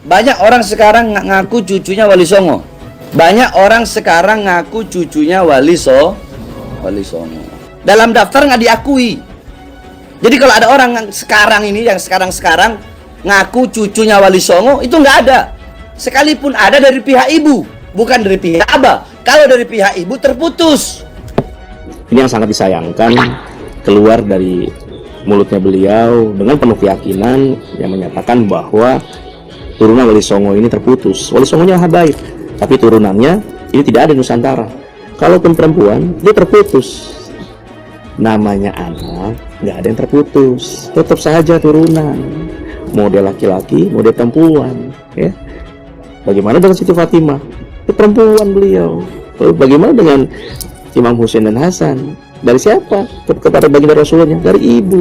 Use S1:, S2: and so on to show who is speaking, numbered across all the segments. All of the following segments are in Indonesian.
S1: Banyak orang sekarang ngaku cucunya Wali Songo. Banyak orang sekarang ngaku cucunya Wali Songo. Dalam daftar nggak diakui. Jadi kalau ada orang yang sekarang ini, yang sekarang ngaku cucunya Wali Songo, itu nggak ada. Sekalipun ada dari pihak ibu, bukan dari pihak abah. Kalau dari pihak ibu terputus.
S2: Ini yang sangat disayangkan, keluar dari mulutnya beliau dengan penuh keyakinan yang menyatakan bahwa turunan Wali Songo ini terputus. Wali Songonya habaib, tapi turunannya ini tidak ada di Nusantara. Kalaupun perempuan, dia terputus. Namanya anak, nggak ada yang terputus. Tetap saja turunan. Model laki-laki, model perempuan. Ya. Bagaimana dengan Siti Fatimah? Itu perempuan beliau. Lalu bagaimana dengan Imam Husain dan Hasan? Dari siapa? Kepada baginda Rasulnya? Dari ibu.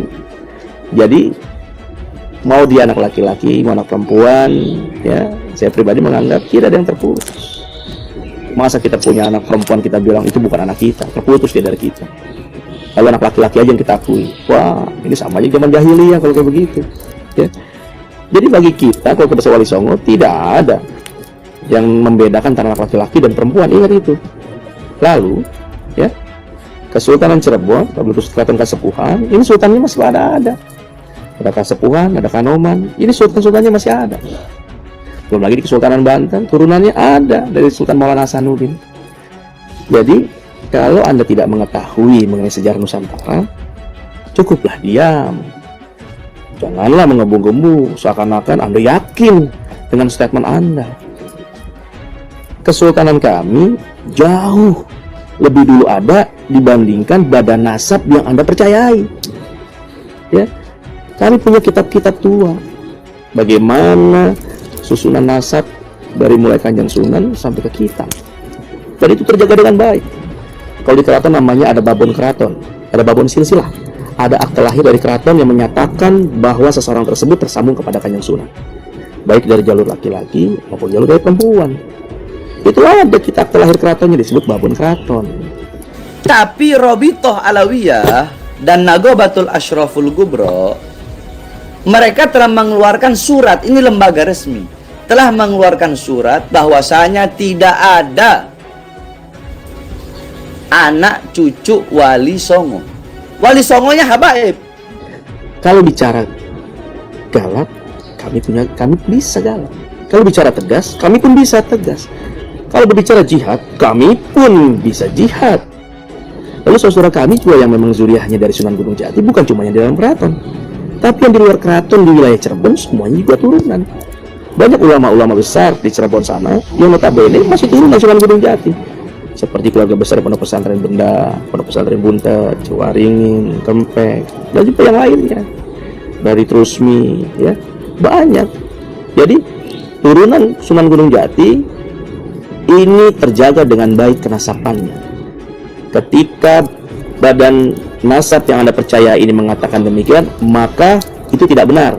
S2: Jadi mau dia anak laki-laki, mau anak perempuan, ya, saya pribadi menganggap tidak ada yang terputus. Masa kita punya anak perempuan kita bilang itu bukan anak kita, terputus dia dari kita. Lalu anak laki-laki aja yang kita akui. Wah, ini sama aja zaman jahiliyah kalau kayak begitu. Ya. Jadi bagi kita kalau ke Wali Songo tidak ada yang membedakan antara anak laki-laki dan perempuan, ingat itu. Lalu, ya, Kesultanan Cirebon, Keraton Kasepuhan, ini sultannya masih ada. Ada Kasepuhan, ada Kanoman, ini sultan-sultannya masih ada. Belum lagi di Kesultanan Banten, turunannya ada dari Sultan Maulana Hasanuddin. Jadi, kalau Anda tidak mengetahui mengenai sejarah Nusantara, cukuplah diam. Janganlah menggembu-gembu, seakan-akan Anda yakin dengan statement Anda. Kesultanan kami jauh lebih dulu ada dibandingkan badan nasab yang Anda percayai. Ya, kami punya kitab-kitab tua. Bagaimana susunan nasab dari mulai Kanjeng Sunan sampai ke kita. Dan itu terjaga dengan baik. Kalau di keraton namanya ada babon keraton, ada babon silsilah, ada akte lahir dari keraton yang menyatakan bahwa seseorang tersebut tersambung kepada Kanjeng Sunan, baik dari jalur laki-laki maupun jalur dari perempuan. Itu ada kita akte lahir keratonnya disebut babon keraton.
S1: Tapi Robitoh Alawiyah dan Nagobatul Ashraful Gubro, mereka telah mengeluarkan surat, ini lembaga resmi, telah mengeluarkan surat bahwasanya tidak ada anak cucu Wali Songo. Wali Songonya habaib.
S2: Kalau bicara galak, kami bisa galak. Kalau bicara tegas, kami pun bisa tegas. Kalau berbicara jihad, kami pun bisa jihad. Lalu saudara kami juga yang memang zuriahnya dari Sunan Gunung Jati, bukan cuma yang di dalam keraton, tapi yang di luar keraton di wilayah Cirebon semuanya juga turunan. Banyak ulama-ulama besar di Cirebon sana yang notabene masih turunan Sunan Gunung Jati. Seperti keluarga besar Pondok Pesantren Benda, Pondok Pesantren Buntet, Ciwaringin, Kempek, dan juga yang lainnya. Dari Trusmi, ya, banyak. Jadi turunan Sunan Gunung Jati ini terjaga dengan baik kenasabannya. Ketika badan nasab yang Anda percaya ini mengatakan demikian, maka itu tidak benar.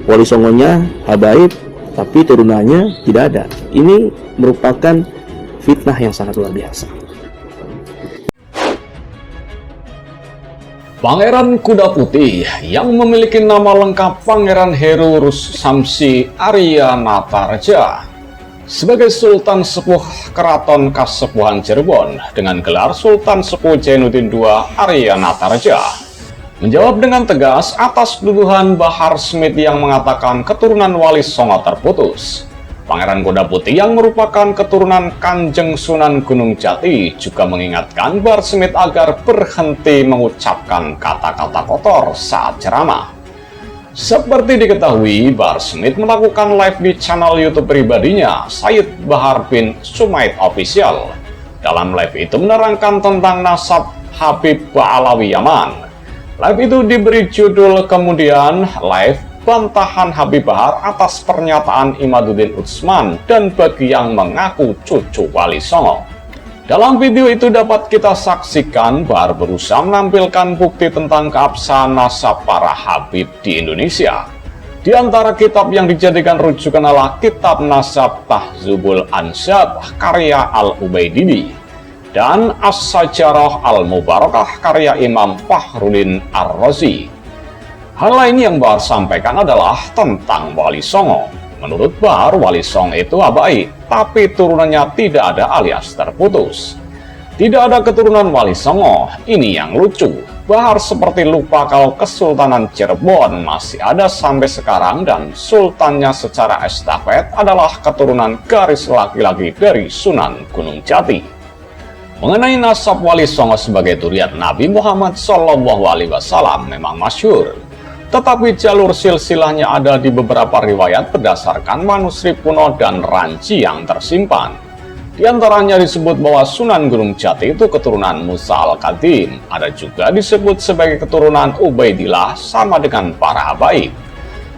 S2: Wali Songonya habaib, tapi turunannya tidak ada. Ini merupakan fitnah yang sangat luar biasa.
S3: Pangeran Kuda Putih yang memiliki nama lengkap Pangeran Heru Rus Samsi Arya Nataraja sebagai Sultan Sepuh Keraton Kasepuhan Cirebon dengan gelar Sultan Sepuh Jainuddin II Arya Nataraja menjawab dengan tegas atas tuduhan Bahar Smith yang mengatakan keturunan Wali Songo terputus. Pangeran Kuda Putih yang merupakan keturunan Kanjeng Sunan Gunung Jati juga mengingatkan Bahar Smith agar berhenti mengucapkan kata-kata kotor saat ceramah. Seperti diketahui, Bahar Smith melakukan live di channel YouTube pribadinya, Said Bahar bin Sumaid Official. Dalam live itu menerangkan tentang nasab Habib Ba'alawi Yaman. Live itu diberi judul kemudian Live Bantahan Habib Bahar atas pernyataan Imaduddin Utsman dan bagi yang mengaku cucu Wali Songo. Dalam video itu dapat kita saksikan Bahar berusaha menampilkan bukti tentang keabsahan nasab para Habib di Indonesia. Di antara kitab yang dijadikan rujukan adalah Kitab Nasab Tahzubul Ansab karya Al-Ubaididi dan As-Sajarah Al-Mubarakah karya Imam Fakhruddin Ar-Razi. Hal lain yang Bahar sampaikan adalah tentang Wali Songo. Menurut Bahar, Wali Songo itu abai, tapi turunannya tidak ada alias terputus. Tidak ada keturunan Wali Songo. Ini yang lucu. Bahar seperti lupa kalau Kesultanan Cirebon masih ada sampai sekarang dan sultannya secara estafet adalah keturunan garis laki-laki dari Sunan Gunung Jati. Mengenai nasab Wali Songo sebagai zuriat Nabi Muhammad SAW memang masyhur. Tetapi jalur silsilahnya ada di beberapa riwayat berdasarkan manuskrip kuno dan ranci yang tersimpan. Di antaranya disebut bahwa Sunan Gunung Jati itu keturunan Musa Al-Qadim. Ada juga disebut sebagai keturunan Ubaidillah sama dengan para habaib.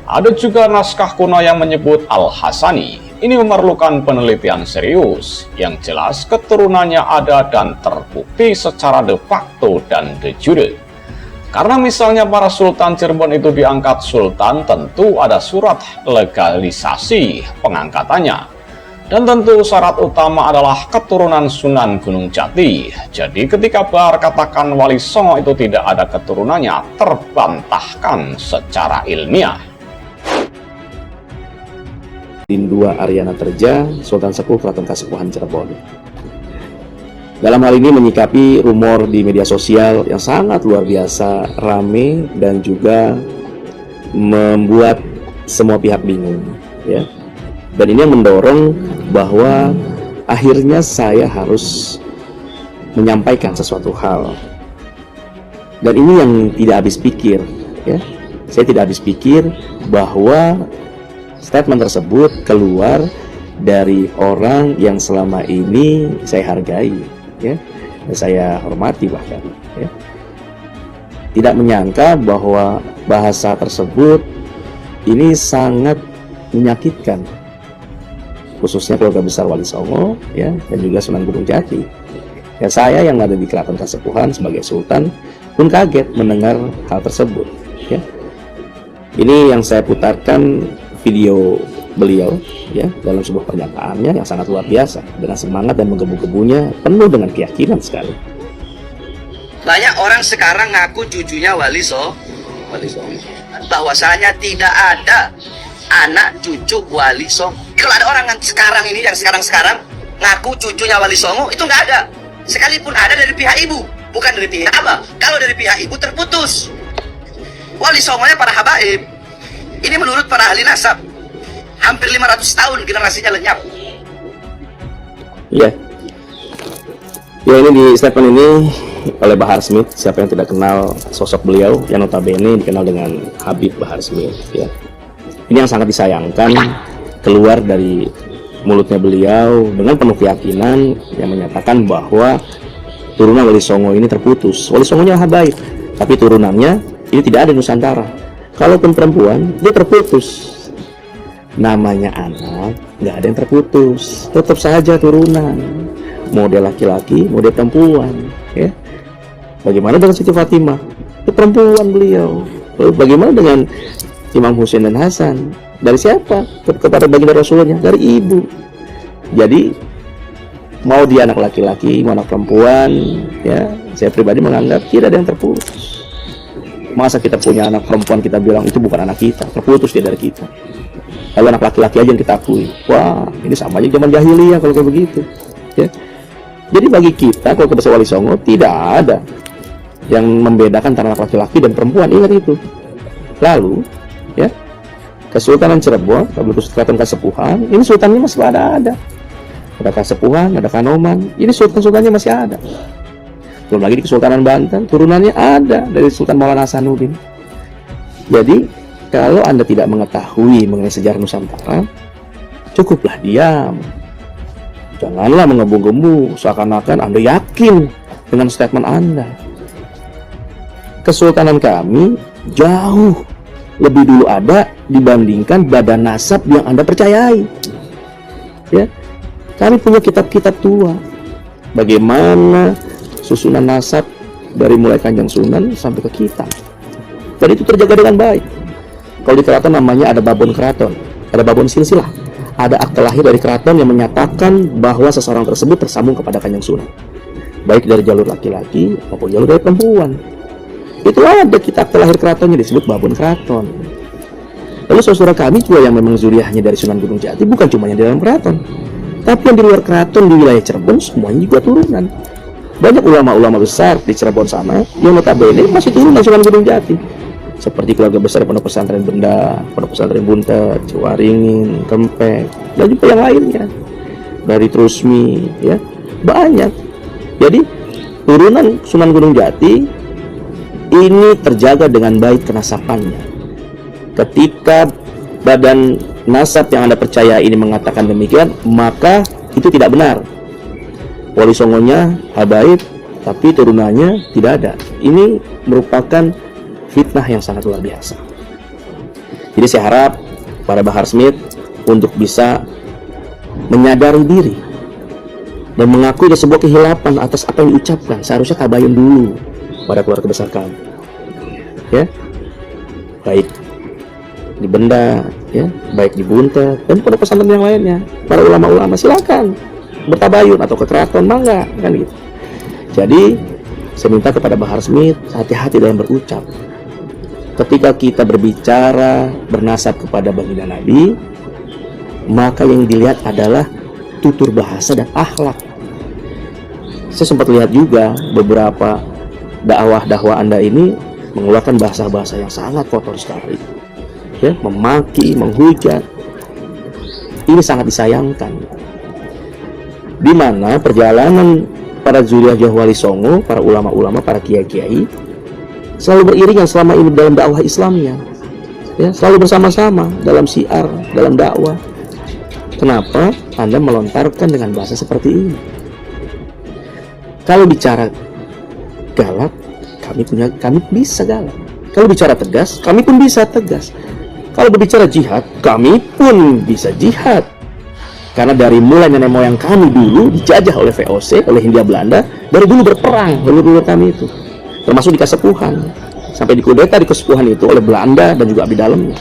S3: Ada juga naskah kuno yang menyebut Al-Hasani. Ini memerlukan penelitian serius. Yang jelas keturunannya ada dan terbukti secara de facto dan de jure. Karena misalnya para Sultan Cirebon itu diangkat Sultan, tentu ada surat legalisasi pengangkatannya. Dan tentu syarat utama adalah keturunan Sunan Gunung Jati. Jadi ketika Bahar katakan Wali Songo itu tidak ada keturunannya, terbantahkan secara ilmiah.
S2: Lindua Aryana Terja, Sultan Sepuh Keraton Kasepuhan Cirebon. Dalam hal ini menyikapi rumor di media sosial yang sangat luar biasa rame dan juga membuat semua pihak bingung, ya. Dan ini yang mendorong bahwa akhirnya saya harus menyampaikan sesuatu hal. Dan ini yang tidak habis pikir, ya. Saya tidak habis pikir bahwa statement tersebut keluar dari orang yang selama ini saya hargai, ya, dan saya hormati bahkan, ya. Tidak menyangka bahwa bahasa tersebut ini sangat menyakitkan, khususnya keluarga besar Wali Songo, ya, dan juga Sunan Gunung Jati. Ya, saya yang ada di Keraton Kasepuhan sebagai Sultan pun kaget mendengar hal tersebut, ya. Ini yang saya putarkan video beliau, ya, dalam sebuah pernyataannya yang sangat luar biasa, dengan semangat dan menggebu-gebunya penuh dengan keyakinan sekali.
S1: Banyak orang sekarang ngaku cucunya Wali Songo. Bahwasanya tidak ada anak cucu Wali Songo. Kalau ada orang yang sekarang ngaku cucunya Wali Songo, itu nggak ada. Sekalipun ada dari pihak ibu, bukan dari pihak abah. Kalau dari pihak ibu terputus. Wali Songonya para habaib. Ini menurut para ahli nasab. Hampir 500 tahun generasinya lenyap.
S2: Iya. Ya, ini di statement ini oleh Bahar Smith. Siapa yang tidak kenal sosok beliau yang notabene dikenal dengan Habib Bahar Smith, ya. Ini yang sangat disayangkan keluar dari mulutnya beliau dengan penuh keyakinan yang menyatakan bahwa turunan Wali Songo ini terputus. Wali Songonya habaib, tapi turunannya ini tidak ada di Nusantara. Kalaupun perempuan, dia terputus. Namanya anak, nggak ada yang terputus. Tetap saja turunan. Model laki-laki, model perempuan, ya. Bagaimana dengan Siti Fatimah? Itu perempuan beliau. Lalu bagaimana dengan Imam Husain dan Hasan? Dari siapa? Kepada baginda Rasulnya? Dari ibu. Jadi mau dia anak laki-laki, mau anak perempuan, ya, saya pribadi menganggap tidak ada yang terputus. Masa kita punya anak perempuan kita bilang itu bukan anak kita, terputus dia dari kita. Lalu anak laki-laki aja yang kita akui. Wah, ini sama aja zaman jahiliyah kalau kayak begitu, ya. Jadi bagi kita kalau ke Wali Songo tidak ada yang membedakan antara anak laki-laki dan perempuan, ingat itu. Lalu, ya, Kesultanan Cirebon, Keraton Kasepuhan, ini sultannya masih ada. Ada Kasepuhan, ada Kanoman, ini sultannya masih ada. Belum lagi di Kesultanan Banten, turunannya ada dari Sultan Maulana Hasanuddin. Jadi, kalau Anda tidak mengetahui mengenai sejarah Nusantara, cukuplah diam. Janganlah menggebu-gebu seakan-akan Anda yakin dengan statement Anda. Kesultanan kami jauh lebih dulu ada dibandingkan badan nasab yang Anda percayai, ya. Kami punya kitab-kitab tua bagaimana susunan nasab dari mulai Kanjeng Sunan sampai ke kita, dan itu terjaga dengan baik. Kalau di keraton namanya ada babon keraton, ada babon silsilah, ada akte lahir dari keraton yang menyatakan bahwa seseorang tersebut tersambung kepada Kanjeng Sunan, baik dari jalur laki-laki maupun jalur dari perempuan. Itu ada kita akte lahir keratonnya disebut babon keraton. Lalu saudara kami juga yang memang zuriahnya dari Sunan Gunung Jati bukan cuma yang di dalam keraton, tapi yang di luar keraton di wilayah Cirebon semuanya juga turunan. Banyak ulama-ulama besar di Cirebon sana yang notabene masih turunan Sunan Gunung Jati. Seperti keluarga besar Pondok Pesantren Benda, Pondok Pesantren Buntet, Ciwaringin, Kempek, dan juga yang lainnya. Dari Trusmi, ya, banyak. Jadi turunan Sunan Gunung Jati ini terjaga dengan baik kenasapannya. Ketika badan nasab yang Anda percaya ini mengatakan demikian, maka itu tidak benar. Wali Songonya habaib, tapi turunannya tidak ada. Ini merupakan fitnah yang sangat luar biasa. Jadi saya harap para Bahar Smith untuk bisa menyadari diri dan mengakui ada sebuah kehilapan atas apa yang diucapkan. Seharusnya tabayun dulu pada keluarga besar kami, ya, baik di Benda, ya, baik di Buntet dan pada pesantren yang lainnya. Para ulama-ulama silakan bertabayun atau ke keraton, mangga, kan gitu. Jadi saya minta kepada Bahar Smith hati-hati dalam berucap. Ketika kita berbicara bernasab kepada baginda Nabi, maka yang dilihat adalah tutur bahasa dan akhlak. Saya sempat lihat juga beberapa dakwah Anda ini mengeluarkan bahasa-bahasa yang sangat kotor sekali, ya, memaki, menghujat. Ini sangat disayangkan. Di mana perjalanan para zuriat Wali Songo, para ulama-ulama, para kiai-kiai selalu beriringan selama ini dalam dakwah Islamnya, ya, selalu bersama-sama dalam syiar, dalam dakwah. Kenapa Anda melontarkan dengan bahasa seperti ini? Kalau bicara galak, kami bisa galak. Kalau bicara tegas, kami pun bisa tegas. Kalau berbicara jihad, kami pun bisa jihad. Karena dari mulai nenek moyang kami dulu dijajah oleh VOC, oleh Hindia Belanda, dari dulu berperang leluhur kami itu. Termasuk di Kasepuhan, sampai dikudeta di Kasepuhan itu oleh Belanda dan juga abdi dalamnya.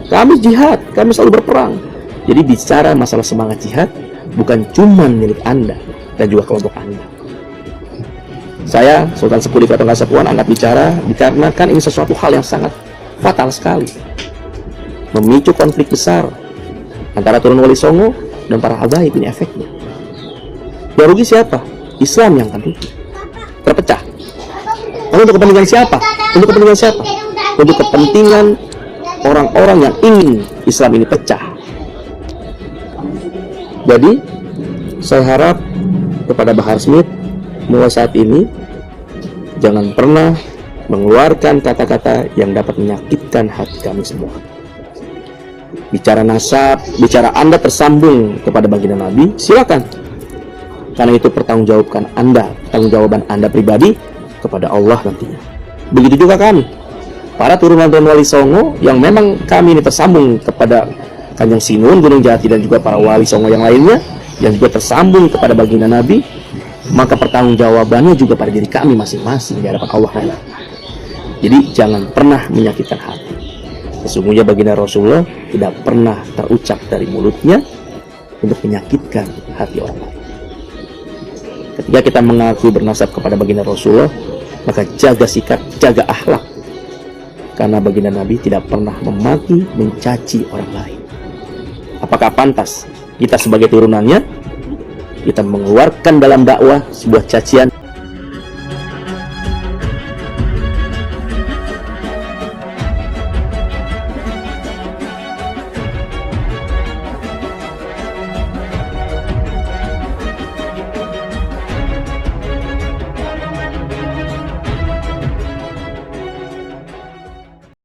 S2: Kami jihad, kami selalu berperang. Jadi bicara masalah semangat jihad bukan cuma milik Anda dan juga kelompok Anda. Saya, Sultan Sepuh di Keraton Kasepuhan, angkat bicara dikarenakan ini sesuatu hal yang sangat fatal sekali, memicu konflik besar antara turun Wali Songo dan para habaib. Ini efeknya. Yang rugi siapa? Islam yang akan rugi, terpecah. Lalu untuk kepentingan siapa? Untuk kepentingan siapa? Untuk kepentingan orang-orang yang ingin Islam ini pecah. Jadi saya harap kepada Bahar Smith mulai saat ini jangan pernah mengeluarkan kata-kata yang dapat menyakitkan hati kami semua. Bicara nasab, bicara Anda tersambung kepada baginda Nabi, silakan. Karena itu pertanggungjawaban Anda pribadi kepada Allah nantinya. Begitu juga kami, para turunan Wali Songo yang memang kami ini tersambung kepada Kanjeng Sinun, Gunung Jati, dan juga para Wali Songo yang lainnya yang juga tersambung kepada baginda Nabi, maka pertanggungjawabannya juga pada diri kami masing-masing di hadapan Allah. Jadi jangan pernah menyakitkan hati. Sesungguhnya baginda Rasulullah tidak pernah terucap dari mulutnya untuk menyakitkan hati orang lain. Ketika kita mengaku bernasab kepada baginda Rasulullah, maka jaga sikap, jaga akhlak. Karena baginda Nabi tidak pernah memaki, mencaci orang lain. Apakah pantas kita sebagai turunannya kita mengeluarkan dalam dakwah sebuah cacian